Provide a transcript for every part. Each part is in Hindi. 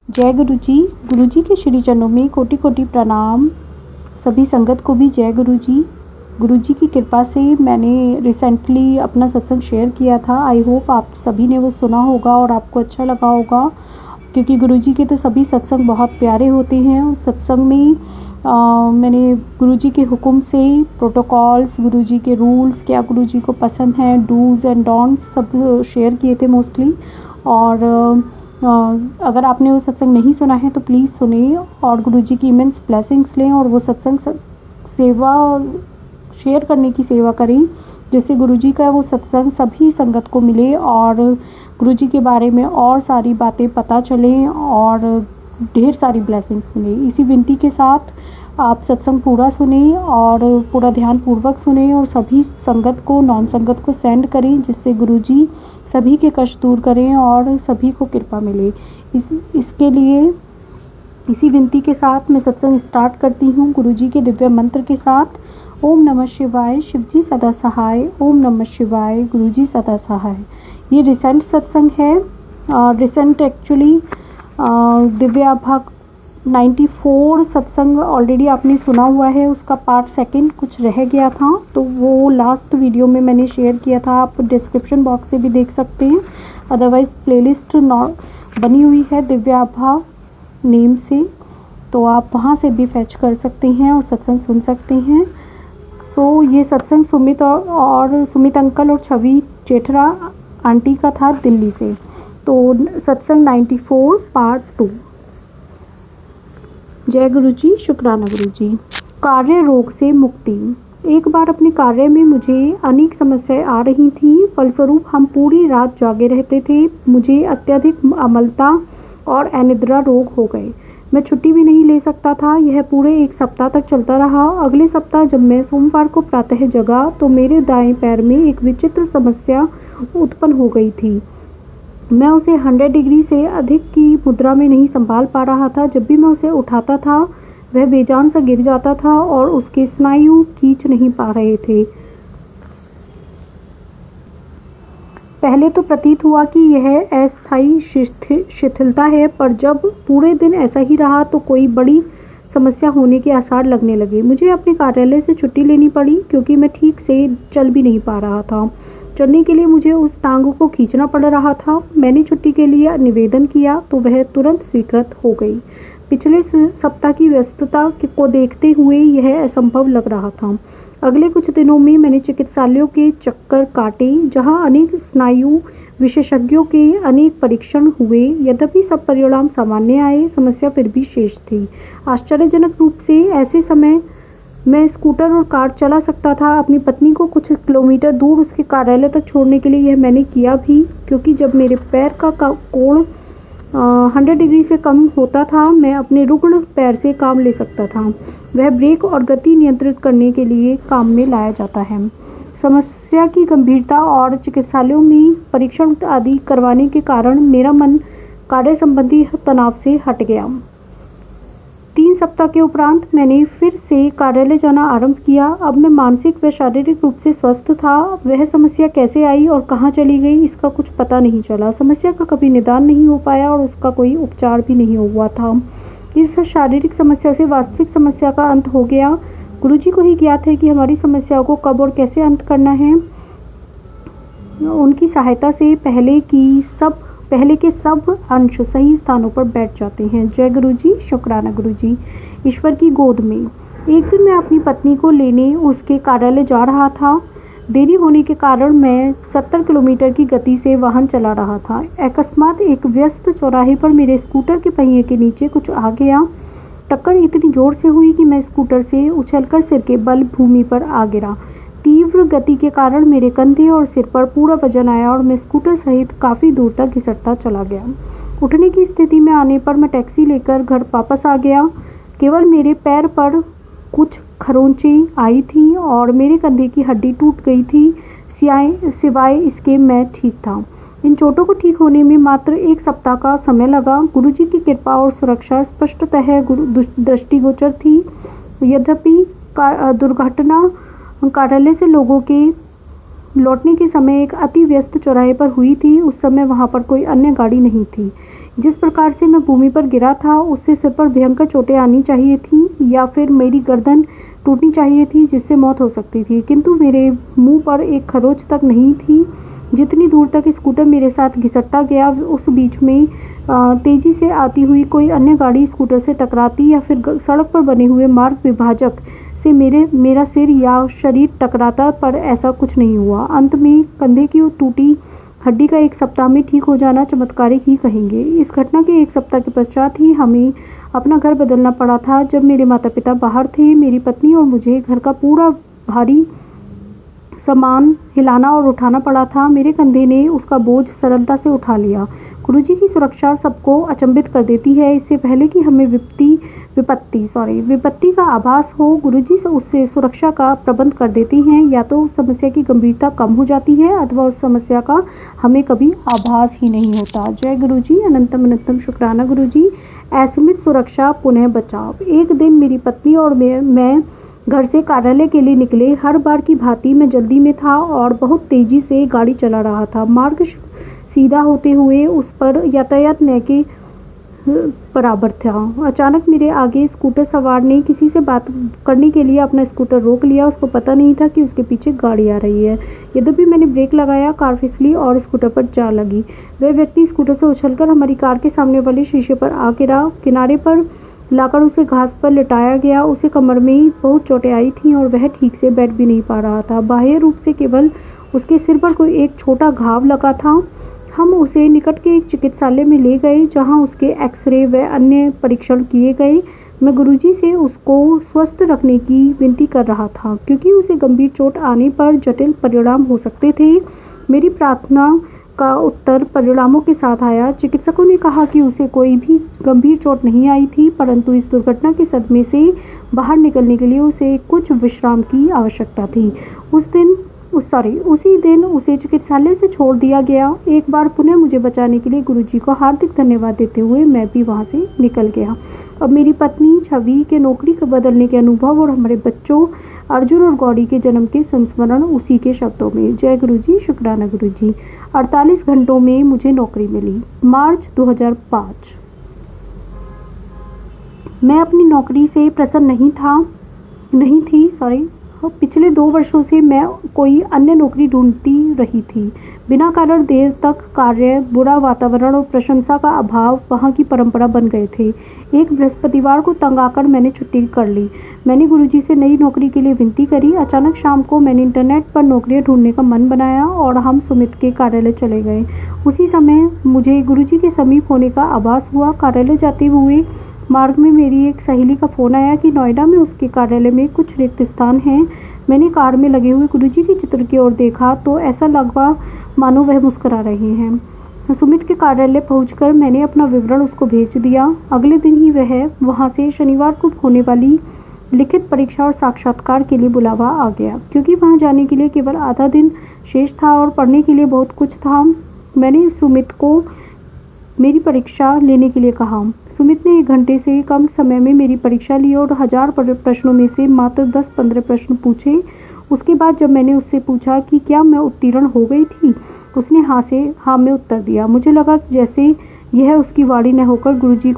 जय गुरु जी के श्री चरणों में कोटि कोटि प्रणाम। सभी संगत को भी जय गुरु जी की कृपा से मैंने रिसेंटली अपना सत्संग शेयर किया था। आई होप आप सभी ने वो सुना होगा और आपको अच्छा लगा होगा, क्योंकि गुरु जी के तो सभी सत्संग बहुत प्यारे होते हैं। उस सत्संग में मैंने गुरु जी के हुक्म से प्रोटोकॉल्स, गुरु जी के रूल्स, क्या गुरु जी को पसंद है, डूज एंड डोंट्स सब शेयर किए थे मोस्टली। और अगर आपने वो सत्संग नहीं सुना है तो प्लीज़ सुनिए और गुरु जी की इमेंस ब्लेसिंग्स लें और वो सत्संग सेवा शेयर करने की सेवा करें, जिससे गुरु जी का वो सत्संग सभी संगत को मिले और गुरु जी के बारे में और सारी बातें पता चलें और ढेर सारी ब्लेसिंग्स मिले। इसी विनती के साथ आप सत्संग पूरा सुने और पूरा ध्यान पूर्वक सुने और सभी संगत को, नॉन संगत को सेंड करें, जिससे गुरु जी सभी के कष्ट दूर करें और सभी को कृपा मिले। इसके लिए इसी विनती के साथ मैं सत्संग स्टार्ट करती हूँ गुरु जी के दिव्य मंत्र के साथ। ओम नमः शिवाय, शिव जी सदा सहाय। ओम नमः शिवाय, गुरु जी सदा सहाय। ये रिसेंट सत्संग है। रिसेंट एक्चुअली दिव्या भाग 94 सत्संग ऑलरेडी आपने सुना हुआ है। उसका पार्ट सेकंड कुछ रह गया था, तो वो लास्ट वीडियो में मैंने शेयर किया था। आप डिस्क्रिप्शन बॉक्स से भी देख सकते हैं, अदरवाइज़ प्लेलिस्ट बनी हुई है दिव्याभा नेम से, तो आप वहाँ से भी फैच कर सकते हैं और सत्संग सुन सकते हैं। सो ये सत्संग सुमित और सुमित अंकल और छवि जेठरा आंटी का था दिल्ली से। तो सत्संग 94 पार्ट 2। जय गुरु जी, शुक्राना गुरु जी। कार्य रोग से मुक्ति। एक बार अपने कार्य में मुझे अनेक समस्याएं आ रही थी, फलस्वरूप हम पूरी रात जागे रहते थे। मुझे अत्यधिक अम्लता और अनिद्रा रोग हो गए। मैं छुट्टी भी नहीं ले सकता था। यह पूरे एक सप्ताह तक चलता रहा। अगले सप्ताह जब मैं सोमवार को प्रातः जगा तो मेरे दाएं पैर में एक विचित्र समस्या उत्पन्न हो गई थी। मैं उसे 100 डिग्री से अधिक की मुद्रा में नहीं संभाल पा रहा था। जब भी मैं उसे उठाता था वह बेजान सा गिर जाता था और उसके स्नायु खींच नहीं पा रहे थे। पहले तो प्रतीत हुआ कि यह अस्थायी शिथिलता है, पर जब पूरे दिन ऐसा ही रहा तो कोई बड़ी समस्या होने के आसार लगने लगे। मुझे अपने कार्यालय से छुट्टी लेनी पड़ी, क्योंकि मैं ठीक से चल भी नहीं पा रहा था। चलने के लिए मुझे उस टांग को खींचना पड़ रहा था। मैंने छुट्टी के लिए निवेदन किया तो वह तुरंत स्वीकृत हो गई। पिछले सप्ताह की व्यस्तता को देखते हुए यह असंभव लग रहा था। अगले कुछ दिनों में मैंने चिकित्सालयों के चक्कर काटे, जहां अनेक स्नायु विशेषज्ञों के अनेक परीक्षण हुए। यद्यपि सब परिणाम सामान्य आए, समस्या फिर भी शेष थी। आश्चर्यजनक रूप से ऐसे समय मैं स्कूटर और कार चला सकता था। अपनी पत्नी को कुछ किलोमीटर दूर उसके कार्यालय तक छोड़ने के लिए यह मैंने किया भी, क्योंकि जब मेरे पैर का कोण 100 डिग्री से कम होता था मैं अपने रुग्ण पैर से काम ले सकता था। वह ब्रेक और गति नियंत्रित करने के लिए काम में लाया जाता है। समस्या की गंभीरता और चिकित्सालयों में परीक्षण आदि करवाने के कारण मेरा मन कार्य संबंधी तनाव से हट गया। 3 सप्ताह के उपरांत मैंने फिर से कार्यालय जाना आरंभ किया। अब मैं मानसिक व शारीरिक रूप से स्वस्थ था। वह समस्या कैसे आई और कहाँ चली गई, इसका कुछ पता नहीं चला। समस्या का कभी निदान नहीं हो पाया और उसका कोई उपचार भी नहीं हुआ था। इस शारीरिक समस्या से वास्तविक समस्या का अंत हो गया। गुरु जी को ही ज्ञात है कि हमारी समस्याओं को कब और कैसे अंत करना है। उनकी सहायता से पहले के सब अंश सही स्थानों पर बैठ जाते हैं। जय गुरु जी, शुक्राना गुरु जी। ईश्वर की गोद में। एक दिन मैं अपनी पत्नी को लेने उसके कार्यालय जा रहा था। देरी होने के कारण मैं 70 किलोमीटर की गति से वाहन चला रहा था। अकस्मात एक व्यस्त चौराहे पर मेरे स्कूटर के पहिए के नीचे कुछ आ गया। टक्कर इतनी जोर से हुई कि मैं स्कूटर से उछलकर सिर के बल भूमि पर आ गिरा। तीव्र गति के कारण मेरे कंधे और सिर पर पूरा वजन आया और मैं स्कूटर सहित काफ़ी दूर तक घिसटता चला गया। उठने की स्थिति में आने पर मैं टैक्सी लेकर घर वापस आ गया। केवल मेरे पैर पर कुछ खरोंचें आई थीं और मेरे कंधे की हड्डी टूट गई थी। सिवाय इसके मैं ठीक था। इन चोटों को ठीक होने में मात्र 1 सप्ताह का समय लगा। गुरु जी की कृपा और सुरक्षा स्पष्टतः दृष्टिगोचर थी। यद्यपि दुर्घटना कार्यालय से लोगों के लौटने के समय एक अति व्यस्त चौराहे पर हुई थी। उस समय वहां पर कोई अन्य गाड़ी नहीं थी। जिस प्रकार से मैं भूमि पर गिरा था उससे सिर पर भयंकर चोटें आनी चाहिए थी या फिर मेरी गर्दन टूटनी चाहिए थी जिससे मौत हो सकती थी, किंतु मेरे मुंह पर एक खरोंच तक नहीं थी। जितनी दूर तक स्कूटर मेरे साथ घिसटता गया उस बीच में तेजी से आती हुई कोई अन्य गाड़ी स्कूटर से टकराती या फिर सड़क पर बने हुए मार्ग विभाजक से मेरा सिर या शरीर टकराता, पर ऐसा कुछ नहीं हुआ। अंत में कंधे की टूटी हड्डी का 1 सप्ताह में ठीक हो जाना चमत्कारिक ही कहेंगे। इस घटना के 1 सप्ताह के पश्चात ही हमें अपना घर बदलना पड़ा था। जब मेरे माता पिता बाहर थे, मेरी पत्नी और मुझे घर का पूरा भारी सामान हिलाना और उठाना पड़ा था। मेरे कंधे ने उसका बोझ सरलता से उठा लिया। गुरुजी की सुरक्षा सबको अचंभित कर देती है। इससे पहले कि हमें विपत्ति का आभास हो, गुरुजी उससे सुरक्षा का प्रबंध कर देती हैं। या तो उस समस्या की गंभीरता कम हो जाती है अथवा उस समस्या का हमें कभी आभास ही नहीं होता। जय गुरुजी, अनंतम अनंतम शुक्राना गुरुजी। असुमित सुरक्षा पुनः बचाव। एक दिन मेरी पत्नी और मैं घर से कार्यालय के लिए निकले। हर बार की भांति मैं जल्दी में था और बहुत तेजी से गाड़ी चला रहा था। मार्ग सीधा होते हुए उस पर यातायात न के बराबर था। अचानक मेरे आगे स्कूटर सवार ने किसी से बात करने के लिए अपना स्कूटर रोक लिया। उसको पता नहीं था कि उसके पीछे गाड़ी आ रही है। यद्यपि मैंने ब्रेक लगाया, कार फिसली और स्कूटर पर जा लगी। वह व्यक्ति स्कूटर से उछलकर हमारी कार के सामने वाले शीशे पर आ गिरा। किनारे पर लाकर उसे घास पर लिटाया गया। उसे कमर में बहुत चोटें आई थीं और वह ठीक से बैठ भी नहीं पा रहा था। बाह्य रूप से केवल उसके सिर पर कोई एक छोटा घाव लगा था। हम उसे निकट के एक चिकित्सालय में ले गए जहां उसके एक्सरे व अन्य परीक्षण किए गए। मैं गुरुजी से उसको स्वस्थ रखने की विनती कर रहा था क्योंकि उसे गंभीर चोट आने पर जटिल परिणाम हो सकते थे। मेरी प्रार्थना का उत्तर परिणामों के साथ आया। चिकित्सकों ने कहा कि उसे कोई भी गंभीर चोट नहीं आई थी, परंतु इस दुर्घटना के सदमे से बाहर निकलने के लिए उसे कुछ विश्राम की आवश्यकता थी। उसी दिन उसे चिकित्सालय से छोड़ दिया गया। एक बार पुनः मुझे बचाने के लिए गुरुजी को हार्दिक धन्यवाद देते हुए मैं भी वहां से निकल गया। अब मेरी पत्नी छवि के नौकरी के बदलने के अनुभव और हमारे बच्चों अर्जुन और गौरी के जन्म के संस्मरण उसी के शब्दों में। जय गुरुजी, शुक्राना गुरुजी। 48 घंटों में मुझे नौकरी मिली। मार्च 2005। मैं अपनी नौकरी से प्रसन्न नहीं थी। पिछले 2 वर्षों से मैं कोई अन्य नौकरी ढूंढती रही थी। बिना कारण देर तक कार्य, बुरा वातावरण और प्रशंसा का अभाव वहाँ की परंपरा बन गए थे। एक बृहस्पतिवार को तंग आकर मैंने छुट्टी कर ली। मैंने गुरुजी से नई नौकरी के लिए विनती करी। अचानक शाम को मैंने इंटरनेट पर नौकरियां ढूंढने का मन बनाया और हम सुमित के कार्यालय चले गए। उसी समय मुझे गुरुजी के समीप होने का आभास हुआ। कार्यालय जाते हुए मार्ग में मेरी एक सहेली का फ़ोन आया कि नोएडा में उसके कार्यालय में कुछ रिक्त स्थान हैं। मैंने कार में लगे हुए गुरुजी के चित्र की ओर देखा तो ऐसा लगा मानो वह मुस्कुरा रहे हैं। सुमित के कार्यालय पहुंचकर मैंने अपना विवरण उसको भेज दिया। अगले दिन ही वह वहां से शनिवार को होने वाली लिखित परीक्षा और साक्षात्कार के लिए बुलावा आ गया। क्योंकि वहां जाने के लिए केवल आधा दिन शेष था और पढ़ने के लिए बहुत कुछ था, मैंने सुमित को मेरी परीक्षा लेने के लिए कहा। सुमित ने 1 घंटे से कम समय में मेरी परीक्षा ली और 1000 प्रश्नों में से मात्र 10-15 प्रश्न पूछे। उसके बाद जब मैंने उससे पूछा कि क्या मैं उत्तीर्ण हो गई थी, उसने हाँ में उत्तर दिया। मुझे लगा जैसे यह उसकी वाणी न होकर गुरुजी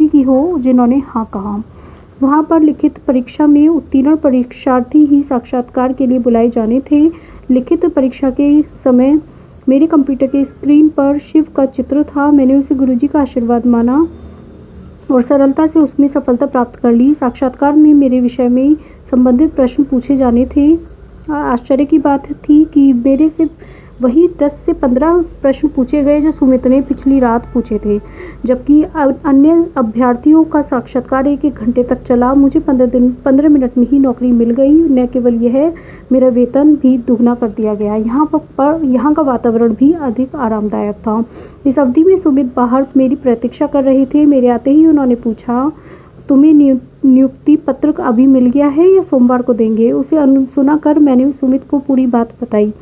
की हो जिन्होंने हाँ कहा। वहाँ पर लिखित परीक्षा में उत्तीर्ण परीक्षार्थी ही साक्षात्कार के लिए बुलाए जाने थे। लिखित परीक्षा के समय मेरे कंप्यूटर के स्क्रीन पर शिव का चित्र था। मैंने उसे गुरुजी का आशीर्वाद माना और सरलता से उसमें सफलता प्राप्त कर ली। साक्षात्कार में मेरे विषय में संबंधित प्रश्न पूछे जाने थे। आश्चर्य की बात थी कि मेरे से वही 10 से 15 प्रश्न पूछे गए जो सुमित ने पिछली रात पूछे थे, जबकि अन्य अभ्यर्थियों का साक्षात्कार 1-1 घंटे तक चला। मुझे 15 मिनट में ही नौकरी मिल गई। न केवल यह, मेरा वेतन भी दुगना कर दिया गया। यहाँ का वातावरण भी अधिक आरामदायक था। इस अवधि में सुमित बाहर मेरी प्रतीक्षा कर रहे थे। मेरे आते ही उन्होंने पूछा, तुम्हें नियुक्ति पत्र अभी मिल गया है या सोमवार को देंगे? उसे सुनाकर मैंने सुमित को पूरी बात बताई।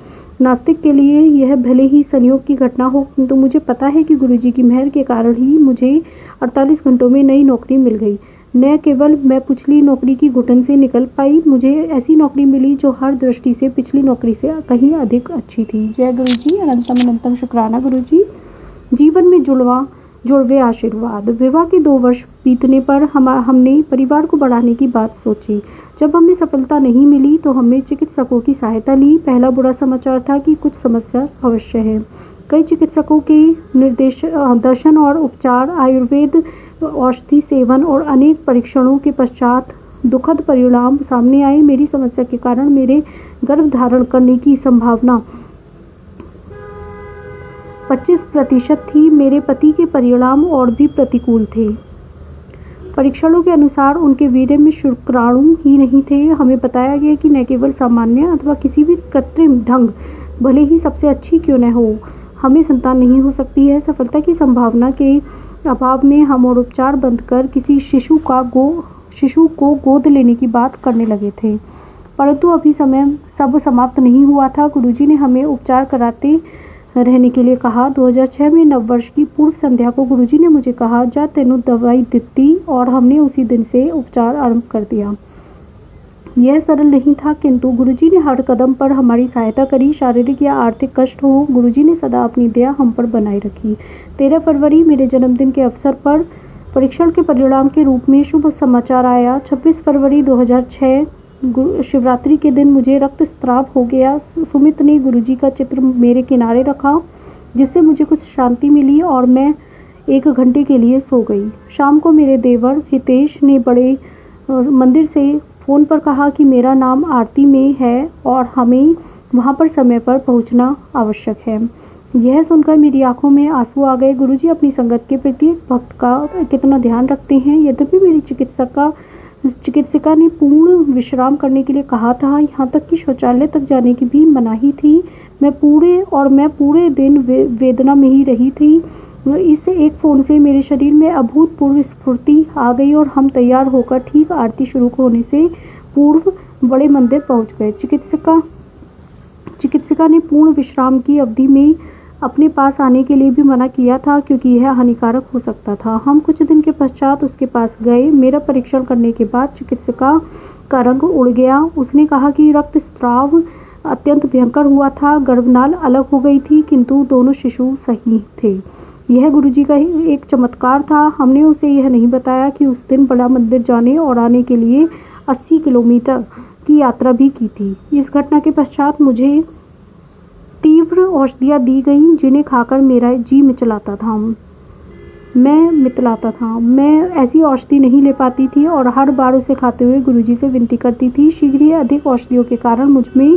नास्तिक के लिए यह भले ही संयोग की घटना हो, किंतु मुझे पता है कि गुरुजी की मेहर के कारण ही मुझे 48 घंटों में नई नौकरी मिल गई। न केवल मैं पिछली नौकरी की घुटन से निकल पाई, मुझे ऐसी नौकरी मिली जो हर दृष्टि से पिछली नौकरी से कहीं अधिक अच्छी थी। जय गुरुजी, अनंतम अनंतम शुक्राना गुरुजी। जीवन में जुड़वा जुड़वे आशीर्वाद। विवाह के 2 वर्ष बीतने पर हमने परिवार को बढ़ाने की बात सोची। जब हमें सफलता नहीं मिली तो हमने चिकित्सकों की सहायता ली। पहला बुरा समाचार था कि कुछ समस्या अवश्य है। कई चिकित्सकों के दर्शन और उपचार, आयुर्वेद, औषधि सेवन और अनेक परीक्षणों के पश्चात दुखद परिणाम सामने आए। मेरी समस्या के कारण मेरे गर्भ धारण करने की संभावना 25% थी। मेरे पति के परिणाम और भी प्रतिकूल थे। परीक्षणों के अनुसार उनके वीर्य में शुक्राणु ही नहीं थे। हमें बताया गया कि न केवल सामान्य अथवा किसी भी कृत्रिम ढंग, भले ही सबसे अच्छी क्यों न हो, हमें संतान नहीं हो सकती है। सफलता की संभावना के अभाव में हम और उपचार बंद कर किसी शिशु को गोद लेने की बात करने लगे थे। परंतु अभी समय सब समाप्त नहीं हुआ था। गुरुजी ने हमें उपचार कराते रहने के लिए कहा। 2006 में नववर्ष की पूर्व संध्या को गुरुजी ने मुझे कहा, जा तेनू दवाई दिती, और हमने उसी दिन से उपचार आरंभ कर दिया। यह सरल नहीं था, किंतु गुरुजी ने हर कदम पर हमारी सहायता करी। शारीरिक या आर्थिक कष्ट हो, गुरुजी ने सदा अपनी दया हम पर बनाए रखी। 13 फरवरी मेरे जन्मदिन के अवसर पर परीक्षण के परिणाम के रूप में शुभ समाचार आया। 26 फरवरी 2006 शिवरात्रि के दिन मुझे रक्तस्राव हो गया। सुमित ने गुरुजी का चित्र मेरे किनारे रखा, जिससे मुझे कुछ शांति मिली और मैं 1 घंटे के लिए सो गई। शाम को मेरे देवर हितेश ने बड़े मंदिर से फ़ोन पर कहा कि मेरा नाम आरती में है और हमें वहाँ पर समय पर पहुँचना आवश्यक है। यह सुनकर मेरी आंखों में आंसू आ गए। गुरुजी अपनी संगत के प्रत्येक भक्त का कितना ध्यान रखते हैं। यद्यपि मेरी चिकित्सिका ने पूर्ण विश्राम करने के लिए कहा था, यहाँ तक कि शौचालय तक जाने की भी मनाही थी। मैं पूरे दिन वेदना में ही रही थी। इस एक फ़ोन से मेरे शरीर में अभूतपूर्व स्फूर्ति आ गई और हम तैयार होकर ठीक आरती शुरू होने से पूर्व बड़े मंदिर पहुंच गए। चिकित्सिका ने पूर्ण विश्राम की अवधि में अपने पास आने के लिए भी मना किया था, क्योंकि यह हानिकारक हो सकता था। हम कुछ दिन के पश्चात उसके पास गए। मेरा परीक्षण करने के बाद चिकित्सिका का रंग उड़ गया। उसने कहा कि रक्तस्राव अत्यंत भयंकर हुआ था। गर्भनाल अलग हो गई थी, किंतु दोनों शिशु सही थे। यह गुरुजी का ही एक चमत्कार था। हमने उसे यह नहीं बताया कि उस दिन बड़ा मंदिर जाने और आने के लिए 80 किलोमीटर की यात्रा भी की थी। इस घटना के पश्चात मुझे तीव्र औषधियाँ दी गईं, जिन्हें खाकर मेरा जी मिचलाता था। मैं ऐसी औषधि नहीं ले पाती थी और हर बार उसे खाते हुए गुरुजी से विनती करती थी। शीघ्र ही अधिक औषधियों के कारण मुझ में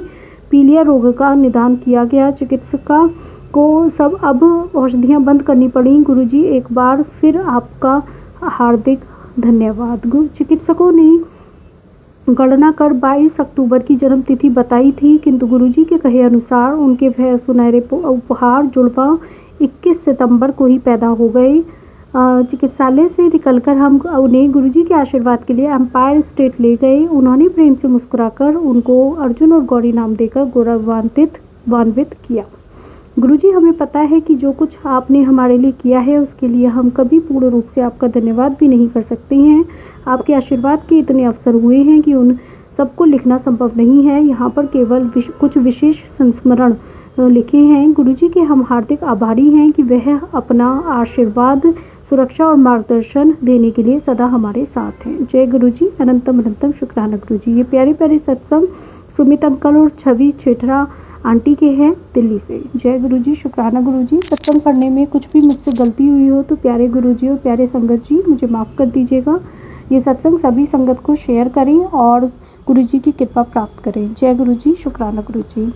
पीलिया रोग का निदान किया गया। चिकित्सिका को सब अब औषधियाँ बंद करनी पड़ी। गुरुजी, एक बार फिर आपका हार्दिक धन्यवाद। चिकित्सकों ने गणना कर 22 अक्टूबर की जन्म तिथि बताई थी, किंतु गुरुजी के कहे अनुसार उनके वह सुनहरे उपहार जुड़वा 21 सितंबर को ही पैदा हो गए। चिकित्सालय से निकलकर हम उन्हें गुरुजी के आशीर्वाद के लिए एम्पायर स्टेट ले गए। उन्होंने प्रेम से मुस्कुराकर उनको अर्जुन और गौरी नाम देकर गौरवान्वित किया। गुरुजी, हमें पता है कि जो कुछ आपने हमारे लिए किया है उसके लिए हम कभी पूर्ण रूप से आपका धन्यवाद भी नहीं कर सकते हैं। आपके आशीर्वाद के इतने अवसर हुए हैं कि उन सबको लिखना संभव नहीं है। यहाँ पर केवल कुछ विशेष संस्मरण लिखे हैं। गुरुजी के हम हार्दिक आभारी हैं कि वह अपना आशीर्वाद, सुरक्षा और मार्गदर्शन देने के लिए सदा हमारे साथ हैं। जय गुरुजी, अनंतम अनंतम शुक्राना गुरुजी। ये प्यारे प्यारे सत्संग सुमित अंकल और छवि छेठरा आंटी के हैं दिल्ली से। जय गुरुजी, शुक्राना गुरुजी। सत्संग करने में कुछ भी मुझसे गलती हुई हो तो प्यारे गुरुजी और प्यारे संगत जी मुझे माफ़ कर दीजिएगा। ये सत्संग सभी संगत को शेयर करें और गुरुजी की कृपा प्राप्त करें। जय गुरुजी, शुक्राना गुरुजी।